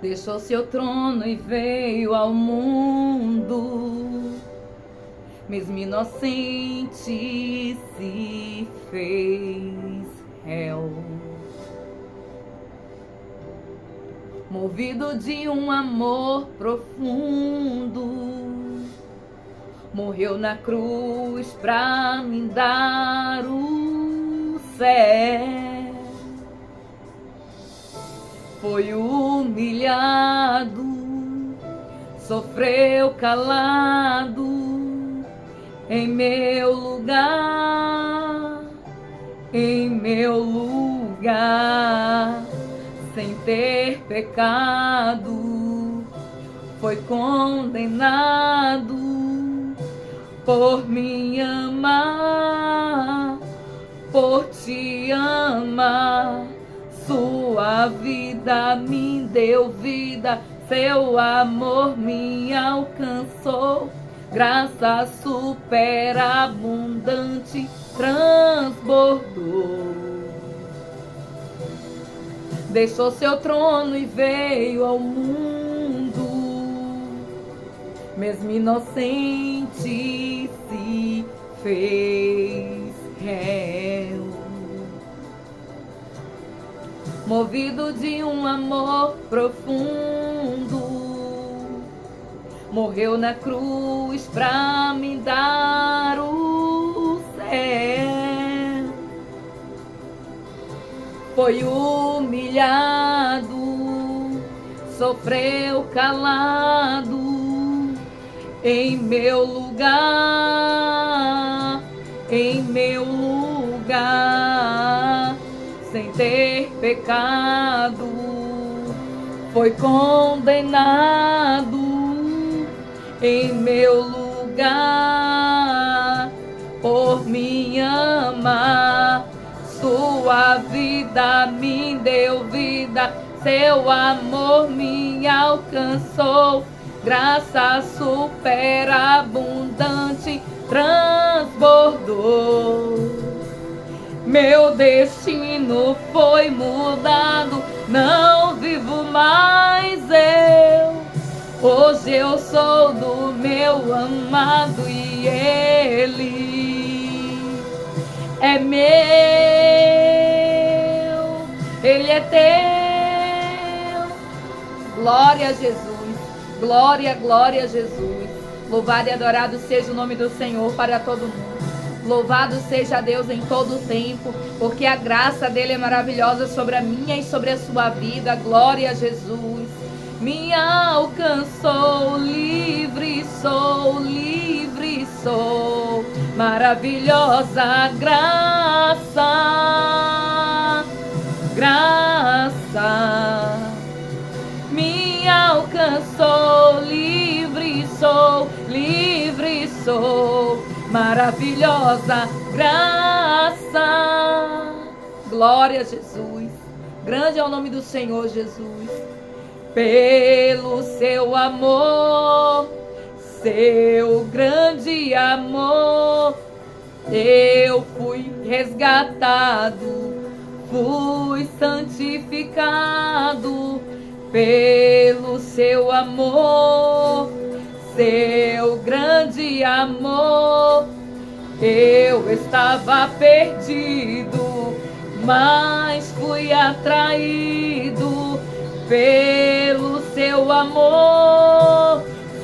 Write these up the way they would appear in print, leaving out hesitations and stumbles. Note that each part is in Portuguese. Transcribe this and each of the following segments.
Deixou seu trono e veio ao mundo, mesmo inocente se fez réu. Movido de um amor profundo, morreu na cruz pra me dar o céu. Foi humilhado, sofreu calado em meu lugar, sem ter pecado, foi condenado por me amar, por te amar. Sua vida me deu vida, seu amor me alcançou. Graça superabundante transbordou. Deixou seu trono e veio ao mundo, mesmo inocente se fez réu. Movido de um amor profundo, morreu na cruz pra me dar o céu. Foi humilhado, sofreu calado em meu lugar, sem ter pecado, foi condenado em meu lugar, por me amar. Sua vida me deu vida, seu amor me alcançou. Graça superabundante transbordou. Meu destino foi mudado, não vivo mais eu. Hoje eu sou do meu amado e Ele é meu, Ele é teu. Glória a Jesus, glória, glória a Jesus. Louvado e adorado seja o nome do Senhor para todo mundo. Louvado seja Deus em todo o tempo, porque a graça dele é maravilhosa sobre a minha e sobre a sua vida. Glória a Jesus. Me alcançou, livre sou, maravilhosa graça, graça. Me alcançou, livre sou, maravilhosa graça. Glória a Jesus. Grande é o nome do Senhor Jesus. Pelo seu amor, seu grande amor, eu fui resgatado, fui santificado. Pelo seu amor, seu grande amor, eu estava perdido, mas fui atraído pelo seu amor,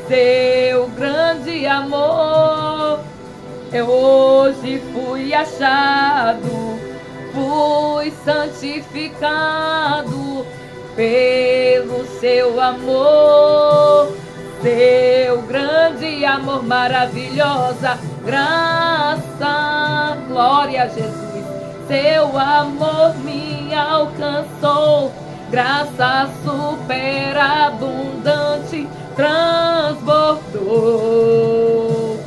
seu grande amor. Eu hoje fui achado, fui santificado pelo seu amor, seu grande amor, maravilhosa graça. Glória a Jesus. Seu amor me alcançou, graça superabundante transbordou.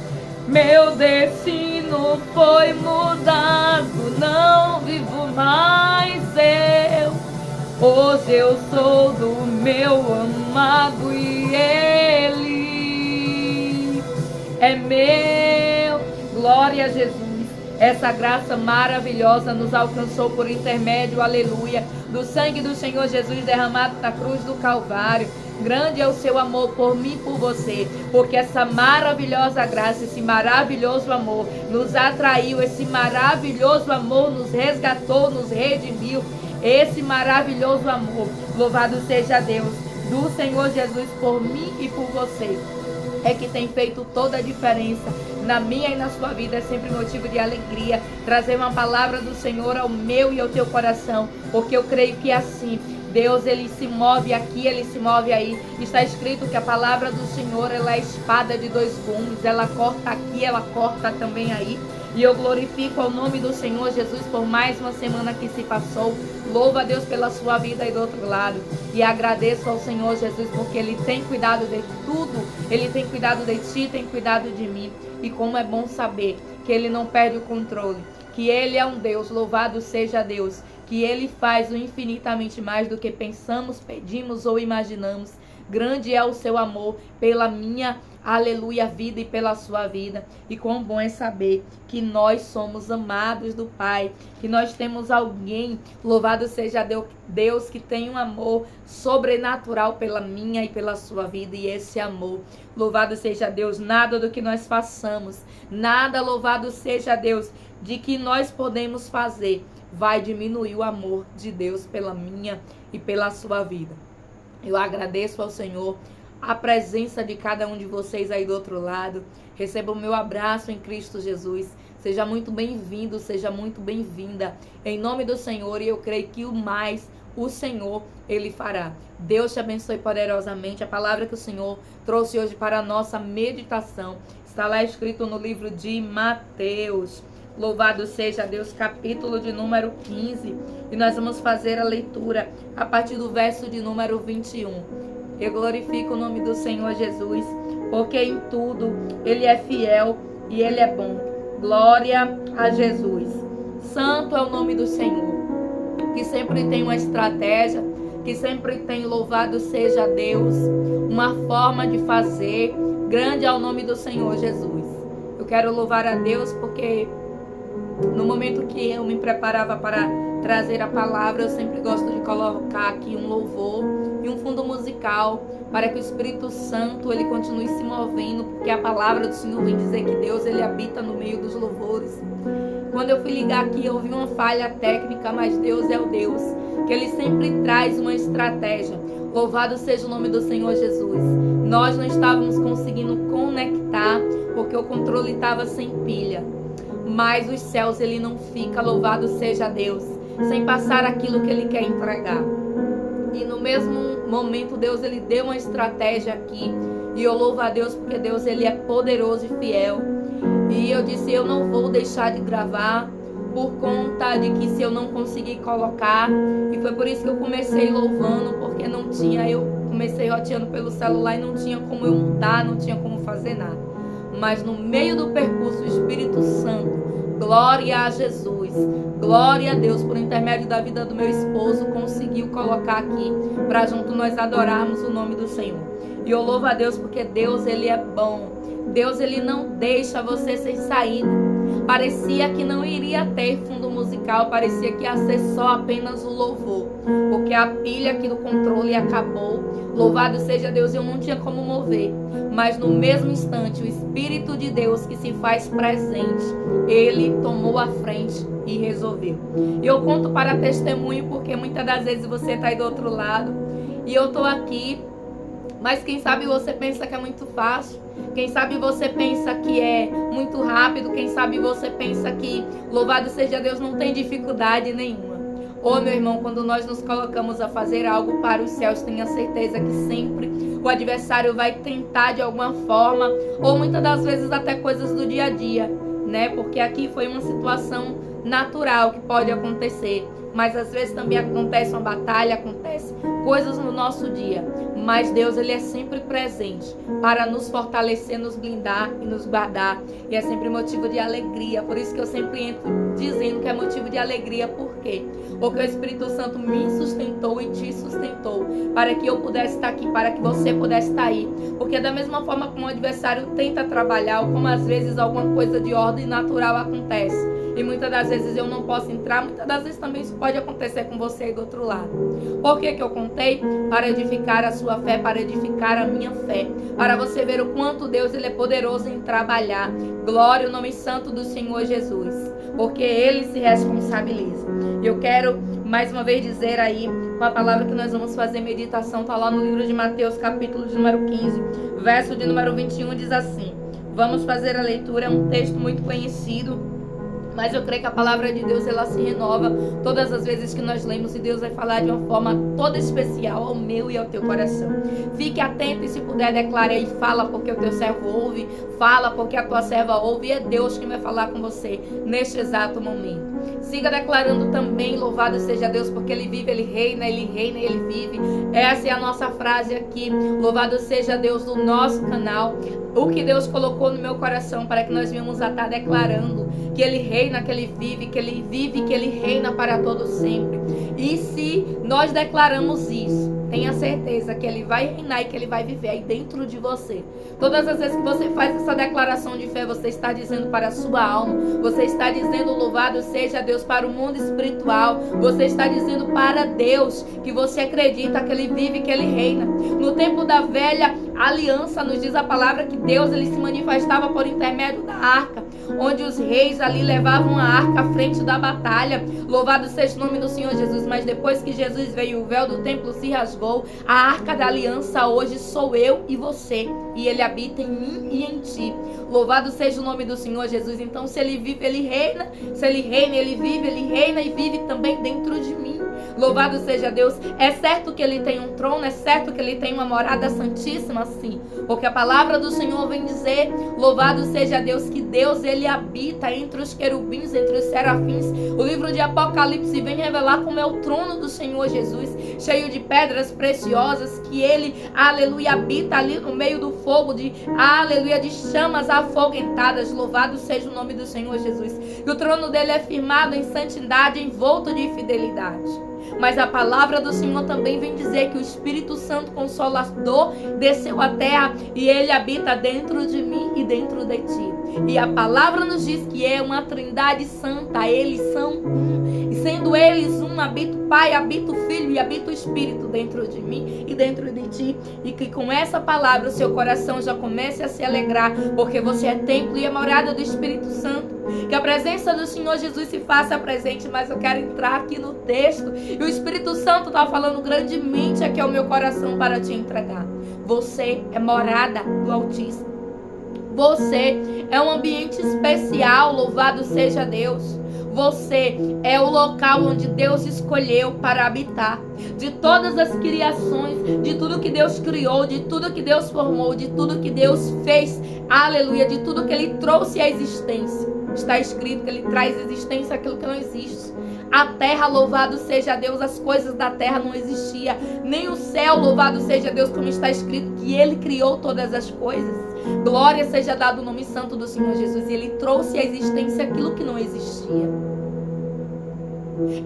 Meu destino foi mudado, não vivo mais eu. Hoje eu sou do meu amado e Ele é meu. Glória a Jesus. Essa graça maravilhosa nos alcançou por intermédio, aleluia, do sangue do Senhor Jesus derramado na cruz do Calvário. Grande é o seu amor por mim e por você, porque essa maravilhosa graça, esse maravilhoso amor nos atraiu, esse maravilhoso amor nos resgatou, nos redimiu. Esse maravilhoso amor, louvado seja Deus, do Senhor Jesus por mim e por você, é que tem feito toda a diferença na minha e na sua vida. É sempre motivo de alegria trazer uma palavra do Senhor ao meu e ao teu coração, porque eu creio que assim Deus, ele se move aqui, ele se move aí. Está escrito que a palavra do Senhor, ela é espada de dois gumes, ela corta aqui, ela corta também aí. E eu glorifico ao nome do Senhor Jesus por mais uma semana que se passou. Louvo a Deus pela sua vida aí do outro lado. E agradeço ao Senhor Jesus porque Ele tem cuidado de tudo. Ele tem cuidado de ti, tem cuidado de mim. E como é bom saber que Ele não perde o controle. Que Ele é um Deus, louvado seja Deus. Que Ele faz o infinitamente mais do que pensamos, pedimos ou imaginamos. Grande é o seu amor pela minha, aleluia, vida e pela sua vida. E quão bom é saber que nós somos amados do Pai, que nós temos alguém, louvado seja Deus, que tem um amor sobrenatural pela minha e pela sua vida. E esse amor, louvado seja Deus, nada do que nós façamos, nada, louvado seja Deus, de que nós podemos fazer, vai diminuir o amor de Deus pela minha e pela sua vida. Eu agradeço ao Senhor a presença de cada um de vocês aí do outro lado. Receba o meu abraço em Cristo Jesus. Seja muito bem-vindo, seja muito bem-vinda. Em nome do Senhor, e eu creio que o mais o Senhor, Ele fará. Deus te abençoe poderosamente. A palavra que o Senhor trouxe hoje para a nossa meditação está lá escrito no livro de Mateus. Louvado seja Deus, capítulo de número 15. E nós vamos fazer a leitura a partir do verso de número 21. Eu glorifico o nome do Senhor Jesus, porque em tudo Ele é fiel e Ele é bom. Glória a Jesus. Santo é o nome do Senhor, que sempre tem uma estratégia, que sempre tem, louvado seja Deus, uma forma de fazer. Grande é o nome do Senhor Jesus. Eu quero louvar a Deus porque no momento que eu me preparava para trazer a palavra, eu sempre gosto de colocar aqui um louvor e um fundo musical para que o Espírito Santo ele continue se movendo, porque a palavra do Senhor vem dizer que Deus ele habita no meio dos louvores. Quando eu fui ligar aqui, eu ouvi uma falha técnica, mas Deus é o Deus que Ele sempre traz uma estratégia. Louvado seja o nome do Senhor Jesus. Nós não estávamos conseguindo conectar, porque o controle estava sem pilha. Mas os céus, Ele não fica, louvado seja Deus, sem passar aquilo que Ele quer entregar. E no mesmo momento, Deus, Ele deu uma estratégia aqui. E eu louvo a Deus, porque Deus, Ele é poderoso e fiel. E eu disse, eu não vou deixar de gravar, por conta de que se eu não conseguir colocar. E foi por isso que eu comecei louvando, porque não tinha, eu comecei roteando pelo celular e não tinha como eu mudar, não tinha como fazer nada. Mas no meio do percurso, o Espírito Santo, glória a Jesus, glória a Deus, por intermédio da vida do meu esposo, conseguiu colocar aqui, para junto nós adorarmos o nome do Senhor. E eu louvo a Deus porque Deus, Ele é bom. Deus, Ele não deixa você sem saída. Parecia que não iria ter fundo musical, parecia que ia ser só apenas o louvor, porque a pilha aqui do controle acabou. Louvado seja Deus, eu não tinha como mover. Mas no mesmo instante, o Espírito de Deus que se faz presente, Ele tomou a frente e resolveu. E eu conto para testemunho, porque muitas das vezes você está aí do outro lado e eu estou aqui, mas quem sabe você pensa que é muito fácil. Quem sabe você pensa que é muito rápido. Quem sabe você pensa que, louvado seja Deus, não tem dificuldade nenhuma. Ô meu irmão, quando nós nos colocamos a fazer algo para os céus, tenha certeza que sempre o adversário vai tentar de alguma forma, ou muitas das vezes até coisas do dia a dia, né? Porque aqui foi uma situação natural que pode acontecer, mas às vezes também acontece uma batalha, acontece coisas no nosso dia. Mas Deus, Ele é sempre presente para nos fortalecer, nos blindar e nos guardar. E é sempre motivo de alegria. Por isso que eu sempre entro dizendo que é motivo de alegria. Por quê? Porque o Espírito Santo me sustentou e te sustentou para que eu pudesse estar aqui, para que você pudesse estar aí. Porque da mesma forma como o adversário tenta trabalhar, ou como às vezes alguma coisa de ordem natural acontece, e muitas das vezes eu não posso entrar. Muitas das vezes também isso pode acontecer com você aí do outro lado. Por que que eu contei? Para edificar a sua fé, para edificar a minha fé, para você ver o quanto Deus ele é poderoso em trabalhar. Glória ao nome santo do Senhor Jesus, porque Ele se responsabiliza. Eu quero mais uma vez dizer aí, com a palavra que nós vamos fazer meditação, está lá no livro de Mateus, capítulo de número 15, verso de número 21, diz assim. Vamos fazer a leitura, é um texto muito conhecido, mas eu creio que a palavra de Deus ela se renova todas as vezes que nós lemos, e Deus vai falar de uma forma toda especial ao meu e ao teu coração. Fique atento e se puder declare aí, fala porque o teu servo ouve, fala porque a tua serva ouve, e é Deus que vai falar com você neste exato momento. Siga declarando também, louvado seja Deus, porque Ele vive, Ele reina e Ele vive. Essa é a nossa frase aqui, louvado seja Deus do nosso canal. O que Deus colocou no meu coração para que nós venhamos a estar declarando que Ele reina, que Ele vive, que Ele reina para todo sempre. E se nós declaramos isso, tenha certeza que Ele vai reinar e que Ele vai viver aí dentro de você. Todas as vezes que você faz essa declaração de fé, você está dizendo para a sua alma, você está dizendo louvado seja Deus para o mundo espiritual, você está dizendo para Deus que você acredita que Ele vive, que Ele reina. No tempo da velha aliança, nos diz a palavra que Deus ele se manifestava por intermédio da arca, onde os reis ali levavam a arca à frente da batalha. Louvado seja o nome do Senhor Jesus. Mas depois que Jesus veio, o véu do templo se rasgou. A arca da aliança hoje sou eu e você, e Ele habita em mim e em ti. Louvado seja o nome do Senhor Jesus. Então se Ele vive, Ele reina. Se Ele reina, Ele vive, Ele reina e vive também dentro de mim. Louvado seja Deus. É certo que Ele tem um trono, é certo que Ele tem uma morada santíssima, sim, porque a palavra do Senhor vem dizer, louvado seja Deus, que Deus ele habita entre os querubins, entre os serafins. O livro de Apocalipse vem revelar como é o trono do Senhor Jesus, cheio de pedras preciosas, que Ele, aleluia, habita ali no meio do fogo, de chamas afoguentadas. Louvado seja o nome do Senhor Jesus. E o trono dele é firmado em santidade, envolto de fidelidade. Mas a palavra do Senhor também vem dizer que o Espírito Santo Consolador desceu à terra e Ele habita dentro de mim e dentro de ti. E a palavra nos diz que é uma trindade santa, eles são um. E sendo eles um, habita o Pai, habita o Filho e habita o Espírito dentro de mim e dentro de ti. E que com essa palavra o seu coração já comece a se alegrar, porque você é templo e é morada do Espírito Santo. Que a presença do Senhor Jesus se faça presente. Mas eu quero entrar aqui no texto, e o Espírito Santo está falando grandemente aqui ao meu coração para te entregar. Você é morada do Altíssimo. Você é um ambiente especial, louvado seja Deus. Você é o local onde Deus escolheu para habitar. De todas as criações, de tudo que Deus criou, de tudo que Deus formou, de tudo que Deus fez, aleluia, de tudo que Ele trouxe à existência. Está escrito que Ele traz à existência aquilo que não existe. A terra, louvado seja Deus, as coisas da terra não existiam. Nem o céu, louvado seja Deus, como está escrito que Ele criou todas as coisas. Glória seja dado o nome santo do Senhor Jesus. E Ele trouxe à existência aquilo que não existia.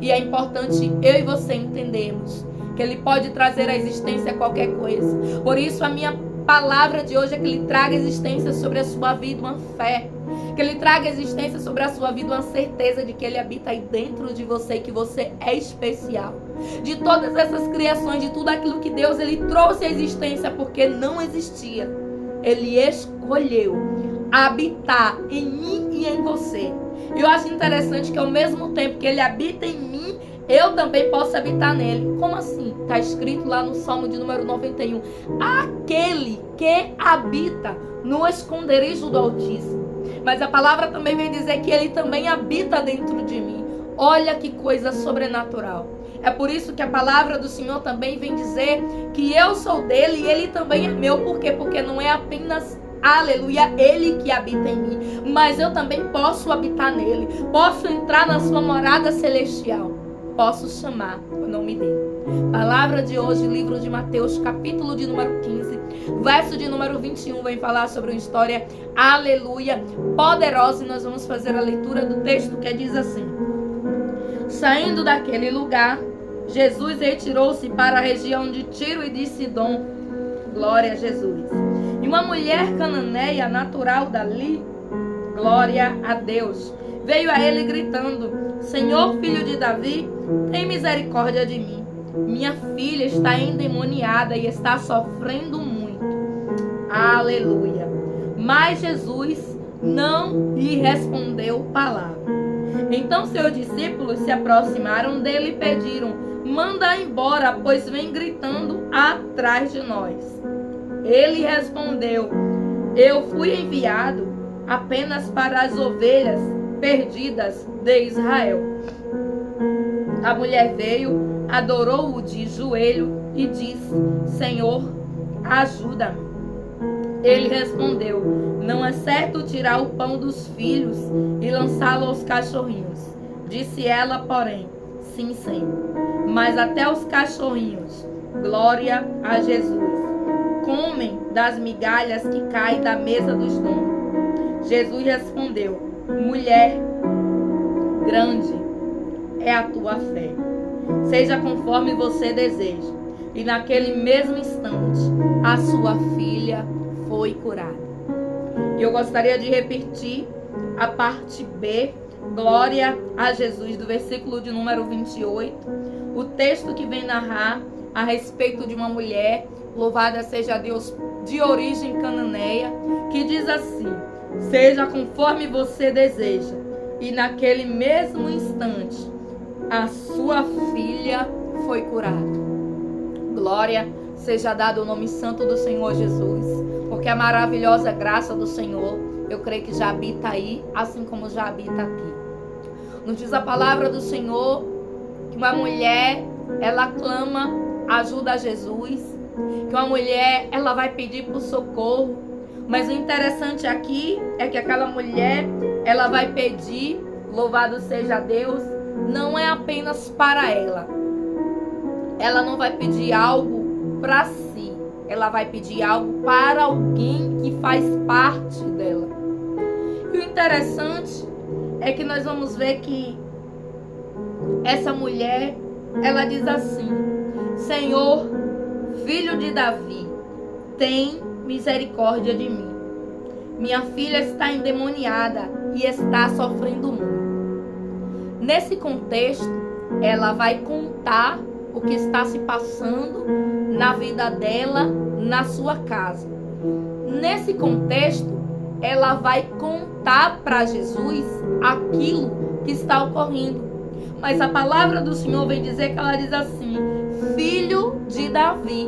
E é importante eu e você entendermos que Ele pode trazer à existência qualquer coisa. Por isso a minha palavra de hoje é que Ele traga existência sobre a sua vida uma fé. Que Ele traga existência sobre a sua vida uma certeza de que Ele habita aí dentro de você e que você é especial. De todas essas criações, de tudo aquilo que Deus Ele trouxe à existência porque não existia, Ele escolheu habitar em mim e em você. E eu acho interessante que ao mesmo tempo que Ele habita em mim, eu também posso habitar nele. Como assim? Está escrito lá no Salmo de número 91. Aquele que habita no esconderijo do Altíssimo. Mas a palavra também vem dizer que Ele também habita dentro de mim. Olha que coisa sobrenatural. É por isso que a palavra do Senhor também vem dizer que eu sou dele e Ele também é meu. Por quê? Porque não é apenas, aleluia, Ele que habita em mim, mas eu também posso habitar nele. Posso entrar na sua morada celestial. Posso chamar o nome dele. Palavra de hoje, livro de Mateus, capítulo de número 15, verso de número 21, vem falar sobre uma história, aleluia, poderosa. E nós vamos fazer a leitura do texto que diz assim: saindo daquele lugar, Jesus retirou-se para a região de Tiro e de Sidom. Glória a Jesus. E uma mulher cananeia, natural dali, glória a Deus, veio a ele gritando: Senhor, filho de Davi, tem misericórdia de mim. Minha filha está endemoniada e está sofrendo muito. Aleluia. Mas Jesus não lhe respondeu palavra. Então seus discípulos se aproximaram dele e pediram: manda embora, pois vem gritando atrás de nós. Ele respondeu: eu fui enviado apenas para as ovelhas perdidas de Israel. A mulher veio, adorou-o de joelho e disse: Senhor, ajuda-me. Ele respondeu: não é certo tirar o pão dos filhos e lançá-lo aos cachorrinhos. Disse ela, porém: sim, Senhor, mas até os cachorrinhos, glória a Jesus, comem das migalhas que caem da mesa dos donos. Jesus respondeu: mulher, grande é a tua fé, seja conforme você deseja. E naquele mesmo instante a sua filha foi curada. E eu gostaria de repetir a parte B, glória a Jesus, do versículo de número 28, o texto que vem narrar a respeito de uma mulher, louvada seja Deus, de origem cananeia, que diz assim: seja conforme você deseja. E naquele mesmo instante a sua filha foi curada. Glória seja dado o nome santo do Senhor Jesus, porque a maravilhosa graça do Senhor, eu creio que já habita aí, assim como já habita aqui. Nos diz a palavra do Senhor que uma mulher, ela clama ajuda a Jesus, que uma mulher, ela vai pedir por socorro, mas o interessante aqui é que aquela mulher, ela vai pedir, louvado seja Deus, não é apenas para ela. Ela não vai pedir algo para si. Ela vai pedir algo para alguém que faz parte dela. E o interessante é que nós vamos ver que essa mulher, ela diz assim: Senhor, filho de Davi, tem misericórdia de mim. Minha filha está endemoniada e está sofrendo muito. Nesse contexto, ela vai contar o que está se passando na vida dela, na sua casa. Nesse contexto, ela vai contar para Jesus aquilo que está ocorrendo. Mas a palavra do Senhor vem dizer que ela diz assim: filho de Davi.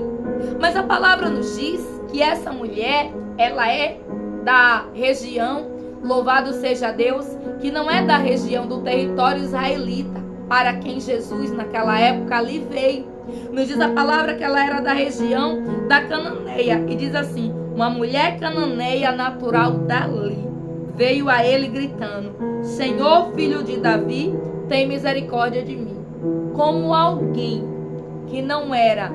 Mas a palavra nos diz que essa mulher, ela é da região, louvado seja Deus, que não é da região do território israelita, para quem Jesus naquela época ali veio. Nos diz a palavra que ela era da região da Cananeia. E diz assim: uma mulher cananeia natural dali veio a ele gritando: Senhor, filho de Davi, tem misericórdia de mim. Como alguém que não era,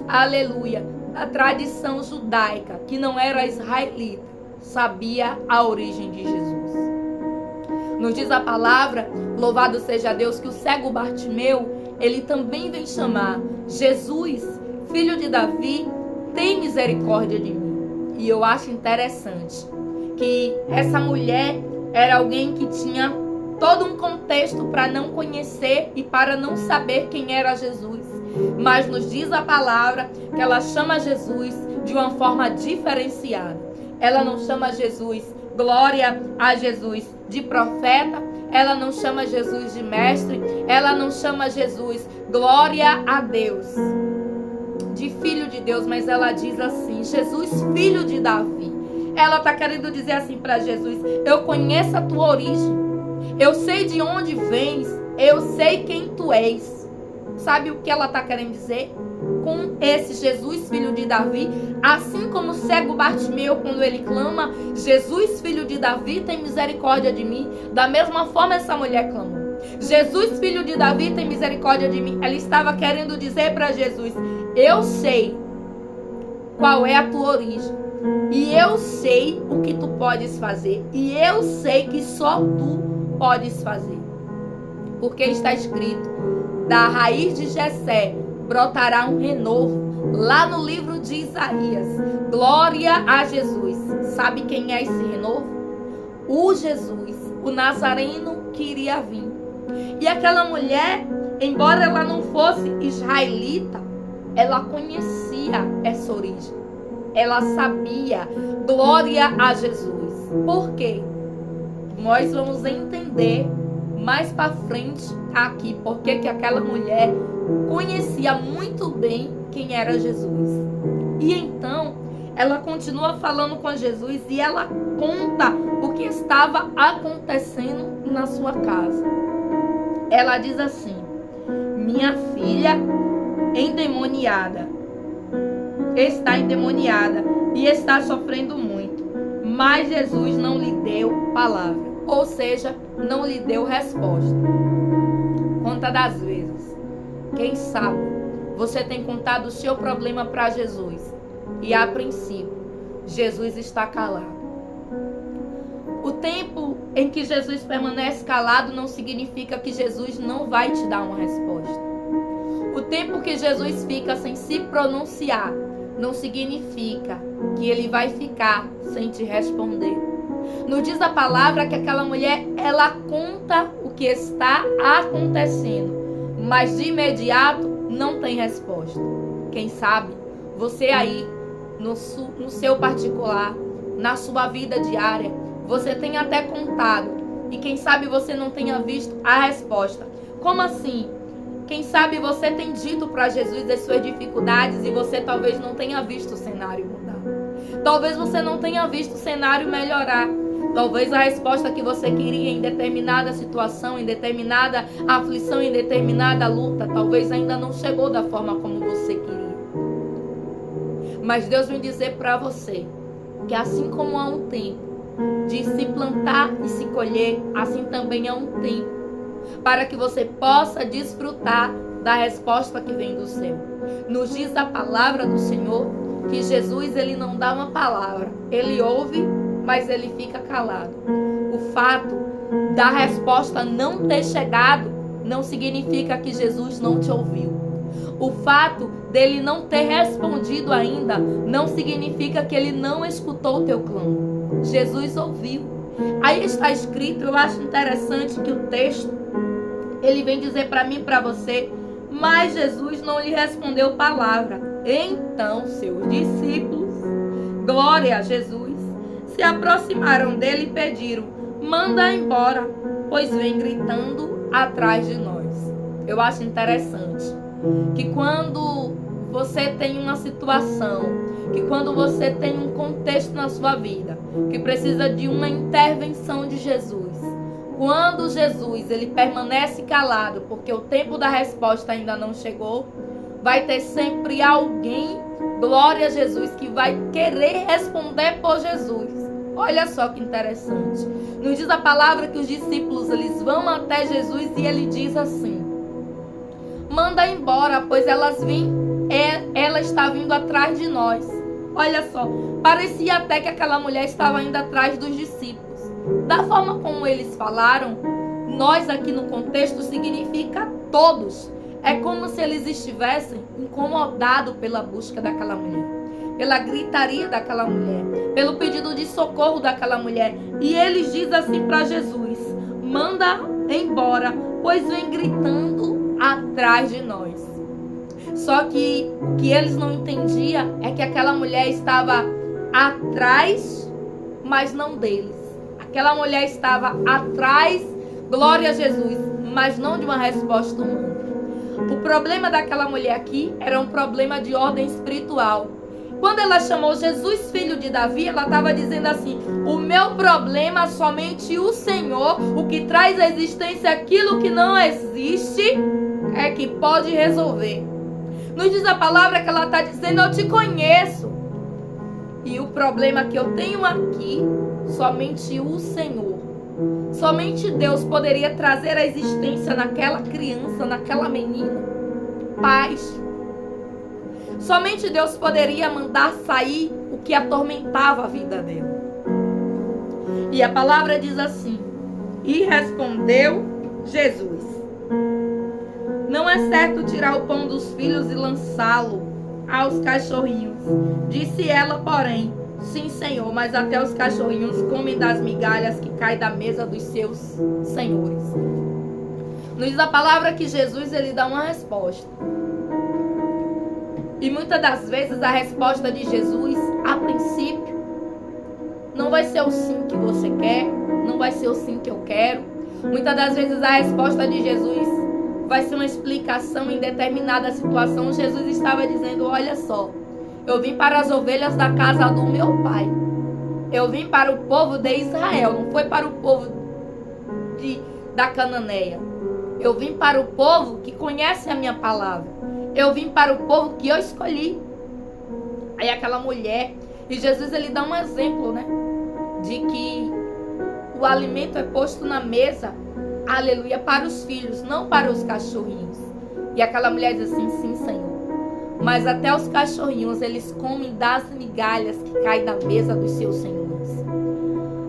aleluia, da tradição judaica, que não era israelita, sabia a origem de Jesus. Nos diz a palavra, louvado seja Deus, que o cego Bartimeu, ele também vem chamar: Jesus, filho de Davi, tem misericórdia de mim. E eu acho interessante que essa mulher era alguém que tinha todo um contexto para não conhecer e para não saber quem era Jesus. Mas nos diz a palavra que ela chama Jesus de uma forma diferenciada. Ela não chama Jesus, glória a Jesus, de profeta. Ela não chama Jesus de mestre. Ela não chama Jesus, glória a Deus, de filho de Deus. Mas ela diz assim: Jesus, filho de Davi. Ela está querendo dizer assim para Jesus: eu conheço a tua origem. Eu sei de onde vens. Eu sei quem tu és. Sabe o que ela está querendo dizer? Com esse Jesus, filho de Davi, assim como o cego Bartimeu, quando ele clama: Jesus, filho de Davi, tem misericórdia de mim. Da mesma forma essa mulher clamou: Jesus, filho de Davi, tem misericórdia de mim. Ela estava querendo dizer para Jesus: eu sei qual é a tua origem, e eu sei o que tu podes fazer, e eu sei que só tu podes fazer, porque está escrito: da raiz de Jessé brotará um renovo, lá no livro de Isaías. Glória a Jesus. Sabe quem é esse renovo? O Jesus o Nazareno que iria vir. E aquela mulher, embora ela não fosse israelita, ela conhecia essa origem. Ela sabia. Glória a Jesus. Por quê? Nós vamos entender mais para frente aqui porque que aquela mulher conhecia muito bem quem era Jesus. E então ela continua falando com Jesus e ela conta o que estava acontecendo na sua casa. Ela diz assim: minha filha está endemoniada e está sofrendo muito, mas Jesus não lhe deu palavra, ou seja, não lhe deu resposta. Quantas das vezes, quem sabe, você tem contado o seu problema para Jesus e a princípio Jesus está calado. O tempo em que Jesus permanece calado não significa que Jesus não vai te dar uma resposta. O tempo que Jesus fica sem se pronunciar não significa que ele vai ficar sem te responder. Nos diz a palavra que aquela mulher, ela conta o que está acontecendo, mas de imediato não tem resposta. Quem sabe você aí, no seu particular, na sua vida diária, você tem até contado e quem sabe você não tenha visto a resposta. Como assim? Quem sabe você tem dito para Jesus as suas dificuldades e você talvez não tenha visto o cenário mudar. Talvez você não tenha visto o cenário melhorar. Talvez a resposta que você queria em determinada situação, em determinada aflição, em determinada luta, talvez ainda não chegou da forma como você queria. Mas Deus vem dizer para você que assim como há um tempo de se plantar e se colher, assim também há um tempo para que você possa desfrutar da resposta que vem do céu. Nos diz a palavra do Senhor que Jesus, ele não dá uma palavra, ele ouve, mas ele fica calado. O fato da resposta não ter chegado não significa que Jesus não te ouviu. O fato dele não ter respondido ainda não significa que ele não escutou o teu clamor. Jesus ouviu. Aí está escrito, eu acho interessante que o texto, ele vem dizer para mim e para você, mas Jesus não lhe respondeu palavra. Então seus discípulos, glória a Jesus, se aproximaram dele e pediram, manda embora, pois vem gritando atrás de nós. Eu acho interessante que quando você tem uma situação, que quando você tem um contexto na sua vida, que precisa de uma intervenção de Jesus, quando Jesus ele permanece calado, porque o tempo da resposta ainda não chegou, vai ter sempre alguém, glória a Jesus, que vai querer responder por Jesus. Olha só que interessante. Nos diz a palavra que os discípulos eles vão até Jesus e ele diz assim, manda embora, pois ela está vindo atrás de nós. Olha só, parecia até que aquela mulher estava indo atrás dos discípulos. Da forma como eles falaram, nós aqui no contexto significa todos. É como se eles estivessem incomodados pela busca daquela mulher, pela gritaria daquela mulher, pelo pedido de socorro daquela mulher. E eles dizem assim para Jesus, manda embora, pois vem gritando atrás de nós. Só que o que eles não entendiam é que aquela mulher estava atrás, mas não deles. Aquela mulher estava atrás, glória a Jesus, mas não de uma resposta humana. O problema daquela mulher aqui era um problema de ordem espiritual. Quando ela chamou Jesus, filho de Davi, ela estava dizendo assim, o meu problema somente o Senhor, o que traz à existência aquilo que não existe, é que pode resolver. Nos diz a palavra que ela está dizendo, eu te conheço. E o problema que eu tenho aqui, somente o Senhor, somente Deus poderia trazer à existência naquela criança, naquela menina, paz. Somente Deus poderia mandar sair o que atormentava a vida dela. E a palavra diz assim, e respondeu Jesus, não é certo tirar o pão dos filhos e lançá-lo aos cachorrinhos. Disse ela, porém, Sim, Senhor, mas até os cachorrinhos comem das migalhas que caem da mesa dos seus senhores. Nos diz a palavra que Jesus, ele dá uma resposta. E muitas das vezes a resposta de Jesus, a princípio, não vai ser o sim que você quer, não vai ser o sim que eu quero. Muitas das vezes a resposta de Jesus vai ser uma explicação em determinada situação. Jesus estava dizendo, olha só, eu vim para as ovelhas da casa do meu pai. Eu vim para o povo de Israel, não foi para o povo da Cananeia. Eu vim para o povo que conhece a minha palavra. Eu vim para o povo que eu escolhi. Aí aquela mulher, e Jesus ele dá um exemplo, né? De que o alimento é posto na mesa, aleluia, para os filhos, não para os cachorrinhos. E aquela mulher diz assim, sim, Senhor. Mas até os cachorrinhos, eles comem das migalhas que caem da mesa dos seus senhores.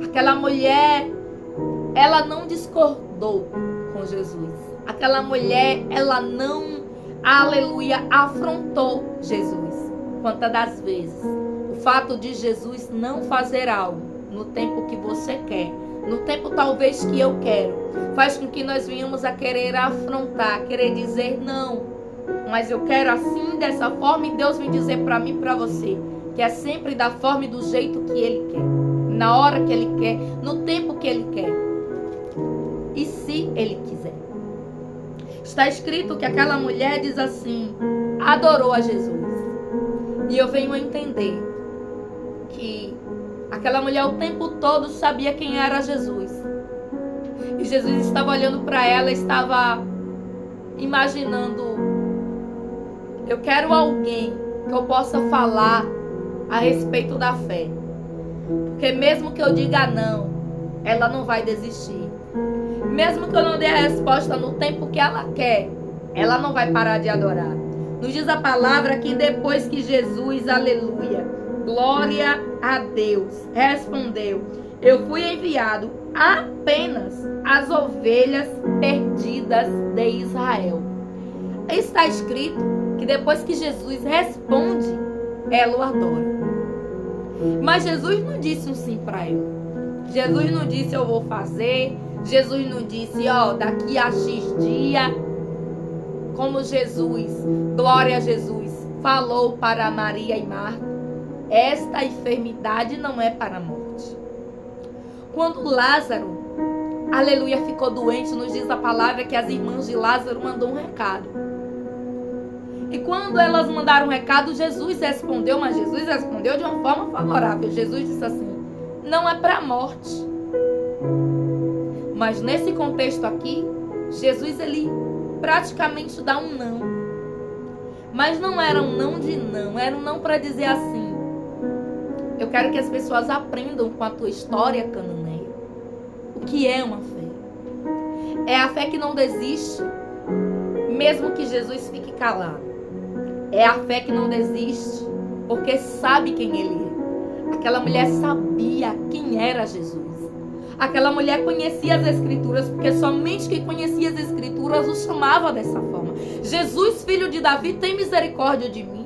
Aquela mulher, ela não discordou com Jesus. Aquela mulher, ela não, aleluia, afrontou Jesus. Quantas das vezes o fato de Jesus não fazer algo no tempo que você quer, no tempo talvez que eu quero, faz com que nós venhamos a querer afrontar, querer dizer não, mas eu quero assim, dessa forma, e Deus vem dizer para mim e para você, que é sempre da forma e do jeito que Ele quer, na hora que Ele quer, no tempo que Ele quer, e se Ele quiser. Está escrito que aquela mulher diz assim, adorou a Jesus. E eu venho a entender que aquela mulher o tempo todo sabia quem era Jesus. E Jesus estava olhando para ela, estava imaginando, eu quero alguém que eu possa falar a respeito da fé. Porque mesmo que eu diga não, ela não vai desistir. Mesmo que eu não dê a resposta no tempo que ela quer, ela não vai parar de adorar. Nos diz a palavra que depois que Jesus, aleluia, glória a Deus, respondeu, eu fui enviado apenas às ovelhas perdidas de Israel. Está escrito que depois que Jesus responde, ela o adora. Mas Jesus não disse um sim para ela. Jesus não disse eu vou fazer. Jesus não disse, daqui a X dia, como Jesus, glória a Jesus, falou para Maria e Marta, esta enfermidade não é para a morte. Quando Lázaro, aleluia, ficou doente, nos diz a palavra que as irmãs de Lázaro mandou um recado. E quando elas mandaram um recado, Jesus respondeu, mas Jesus respondeu de uma forma favorável. Jesus disse assim, não é para a morte. Mas nesse contexto aqui, Jesus ele praticamente dá um não. Mas não era um não de não, era um não para dizer assim, eu quero que as pessoas aprendam com a tua história, cananeia, o que é uma fé. É a fé que não desiste, mesmo que Jesus fique calado. É a fé que não desiste, porque sabe quem Ele é. Aquela mulher sabia quem era Jesus. Aquela mulher conhecia as Escrituras, porque somente quem conhecia as Escrituras o chamava dessa forma. Jesus, filho de Davi, tem misericórdia de mim.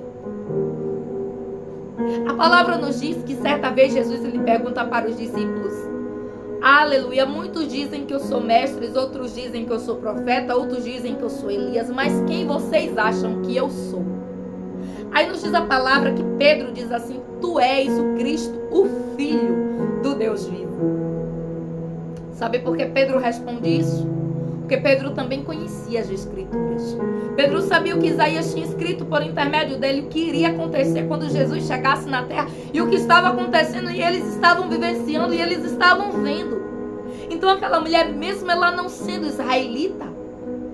A palavra nos diz que certa vez Jesus ele pergunta para os discípulos, aleluia, muitos dizem que eu sou mestre, outros dizem que eu sou profeta, outros dizem que eu sou Elias, mas quem vocês acham que eu sou? Aí nos diz a palavra que Pedro diz assim, tu és o Cristo, o Filho do Deus vivo. Sabe por que Pedro responde isso? Porque Pedro também conhecia as Escrituras. Pedro sabia o que Isaías tinha escrito por intermédio dele, o que iria acontecer quando Jesus chegasse na terra, e o que estava acontecendo, e eles estavam vivenciando, e eles estavam vendo. Então aquela mulher, mesmo ela não sendo israelita,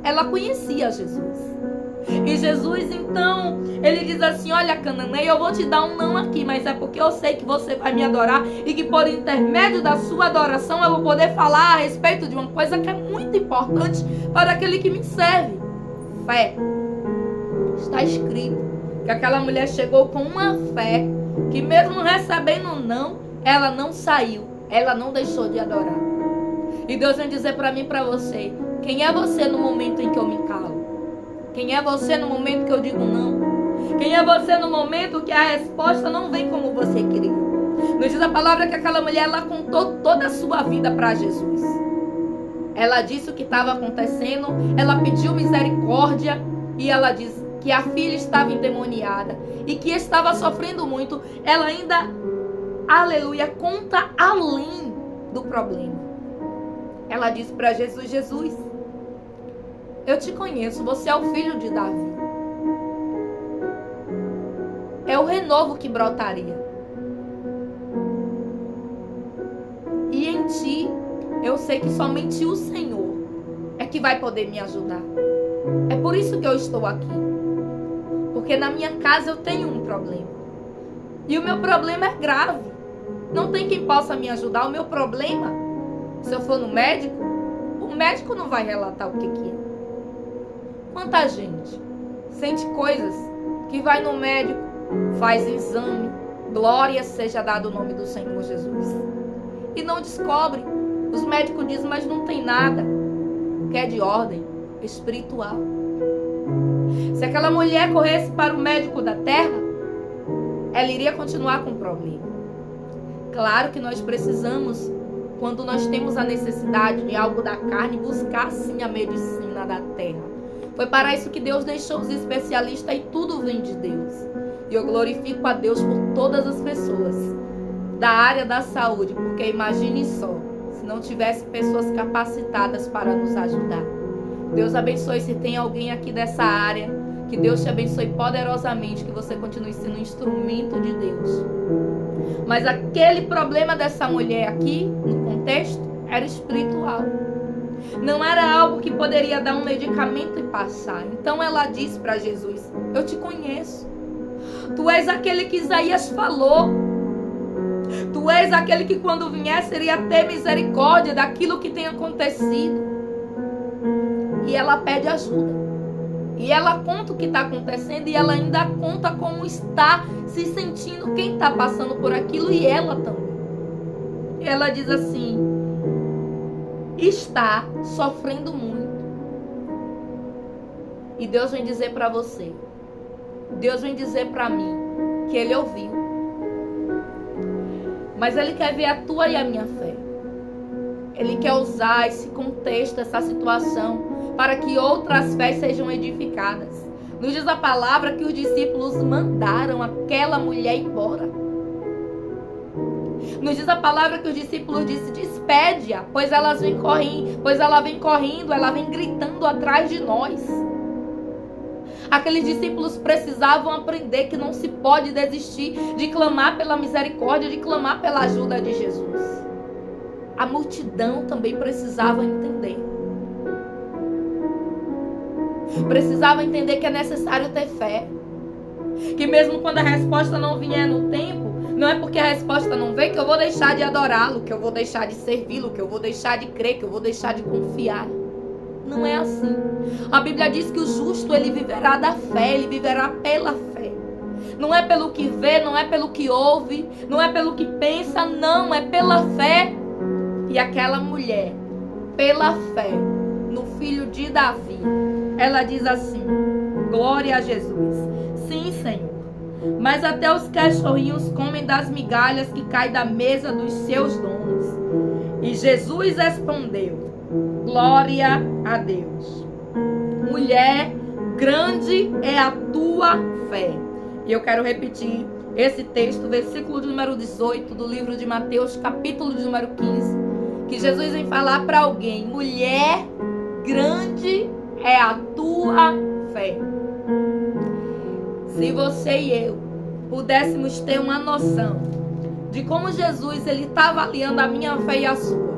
ela conhecia Jesus. E Jesus, então, ele diz assim, olha, cananeia, eu vou te dar um não aqui, mas é porque eu sei que você vai me adorar e que por intermédio da sua adoração eu vou poder falar a respeito de uma coisa que é muito importante para aquele que me serve. Fé. Está escrito que aquela mulher chegou com uma fé que mesmo recebendo um não, ela não saiu, ela não deixou de adorar. E Deus vem dizer para mim e para você, quem é você no momento em que eu me calo? Quem é você no momento que eu digo não? Quem é você no momento que a resposta não vem como você queria? Nos diz a palavra que aquela mulher, ela contou toda a sua vida para Jesus. Ela disse o que estava acontecendo, ela pediu misericórdia e ela disse que a filha estava endemoniada e que estava sofrendo muito. Ela ainda, aleluia, conta além do problema. Ela disse para Jesus: Jesus, eu te conheço, você é o filho de Davi. É o renovo que brotaria. E em ti, eu sei que somente o Senhor é que vai poder me ajudar. É por isso que eu estou aqui. Porque na minha casa eu tenho um problema. E o meu problema é grave. Não tem quem possa me ajudar. O meu problema, se eu for no médico, o médico não vai relatar o que é. Quanta gente sente coisas que vai no médico, faz exame, glória seja dado o nome do Senhor Jesus, e não descobre. Os médicos dizem, mas não tem nada, que é de ordem espiritual. Se aquela mulher corresse para o médico da terra, ela iria continuar com o problema. Claro que nós precisamos, quando nós temos a necessidade de algo da carne, buscar sim a medicina da terra. Foi para isso que Deus deixou os especialistas, e tudo vem de Deus. E eu glorifico a Deus por todas as pessoas da área da saúde, porque imagine só, se não tivesse pessoas capacitadas para nos ajudar. Deus abençoe. Se tem alguém aqui dessa área, que Deus te abençoe poderosamente, que você continue sendo um instrumento de Deus. Mas aquele problema dessa mulher aqui, no contexto, era espiritual. Não era algo que poderia dar um medicamento e passar. Então ela disse para Jesus: eu te conheço. Tu és aquele que Isaías falou. Tu és aquele que quando vier seria ter misericórdia daquilo que tem acontecido. E ela pede ajuda. E ela conta o que está acontecendo. E ela ainda conta como está se sentindo quem está passando por aquilo. E ela também. E ela diz assim: está sofrendo muito. E Deus vem dizer para você, Deus vem dizer para mim, que Ele ouviu. Mas Ele quer ver a tua e a minha fé. Ele quer usar esse contexto, essa situação, para que outras fés sejam edificadas. Nos diz a palavra que os discípulos mandaram aquela mulher embora. Nos diz a palavra que os discípulos disseram: despede-a, pois ela vem correndo, ela vem gritando atrás de nós. Aqueles discípulos precisavam aprender que não se pode desistir de clamar pela misericórdia, de clamar pela ajuda de Jesus. A multidão também precisava entender. Precisava entender que é necessário ter fé. Que mesmo quando a resposta não vier no tempo, não é porque a resposta não vem que eu vou deixar de adorá-lo, que eu vou deixar de servi-lo, que eu vou deixar de crer, que eu vou deixar de confiar. Não é assim. A Bíblia diz que o justo, ele viverá da fé, ele viverá pela fé. Não é pelo que vê, não é pelo que ouve, não é pelo que pensa, não, é pela fé. E aquela mulher, pela fé no filho de Davi, ela diz assim: glória a Jesus. Sim, Senhor. Mas até os cachorrinhos comem das migalhas que caem da mesa dos seus donos. E Jesus respondeu: glória a Deus. Mulher, grande é a tua fé. E eu quero repetir esse texto, versículo de número 18 do livro de Mateus, capítulo de número 15, que Jesus vem falar para alguém: mulher, grande é a tua fé. Se você e eu pudéssemos ter uma noção de como Jesus ele está avaliando a minha fé e a sua,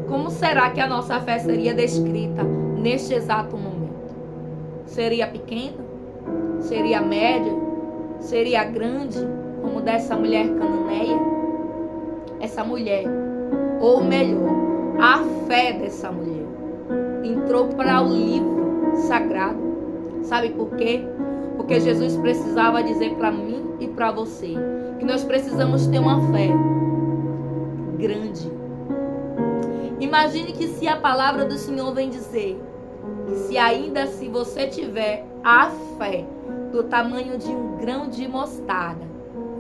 como será que a nossa fé seria descrita neste exato momento? Seria pequena? Seria média? Seria grande? Como dessa mulher cananeia? Essa mulher, ou melhor, a fé dessa mulher, entrou para o livro sagrado. Sabe por quê? Porque Jesus precisava dizer para mim e para você que nós precisamos ter uma fé grande. Imagine que se a palavra do Senhor vem dizer que se ainda assim você tiver a fé do tamanho de um grão de mostarda,